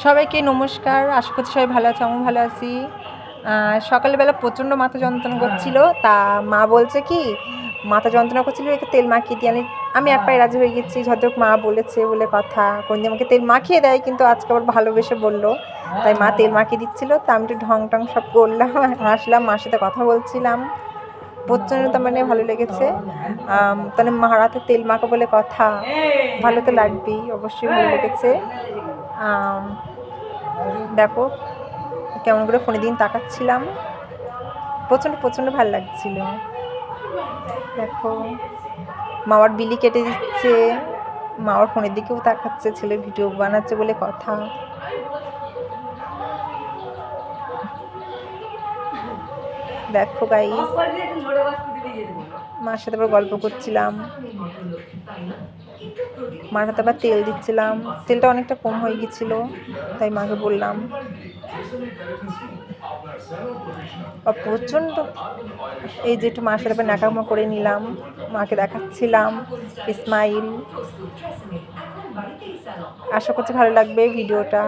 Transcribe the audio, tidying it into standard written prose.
সবাইকে নমস্কার। আশা করছি সবাই ভালো আছে, আমিও ভালো আছি। সকালবেলা প্রচণ্ড মাথা যন্ত্রণা করছিল, তা মা বলছে কি মাথা যন্ত্রণা করছিল একটু তেল মাখিয়ে দিয়ে আমি এক পায়ে রাজি হয়ে গেছি, যতটুকু মা বলেছে বলে কথা। কোনদিন আমাকে তেল মাখিয়ে দেয়, কিন্তু আজকে আবার ভালোবেসে বললো, তাই মা তেল মাখিয়ে দিচ্ছিল। তা আমি একটু ঢং টং সব করলাম, হাসলাম, মার সাথে কথা বলছিলাম। প্রচণ্ড তার মানে ভালো লেগেছে। তাহলে মার হাতে তেল মাখা বলে কথা, ভালো তো লাগবেই, অবশ্যই ভালো লেগেছে। দেখো কেমন করে ফোনের দিন তাকাচ্ছিলাম, প্রচণ্ড প্রচণ্ড ভালো লাগছিল। দেখো মামার বিলি কেটে দিচ্ছে, মামার ফোনের দিকেও তাকাচ্ছে, ছেলের ভিডিও বানাচ্ছে বলে কথা। দেখো গাইস, মার সাথে আবার গল্প করছিলাম, মার হাতে আবার তেল দিচ্ছিলাম। তেলটা অনেকটা কম হয়ে গেছিল, তাই মাকে বললাম। প্রচণ্ড এই যে একটু মার সাথে আবার নাকামা করে নিলাম, মাকে দেখাচ্ছিলাম স্মাইল। আশা করছি ভালো লাগবে ভিডিওটা।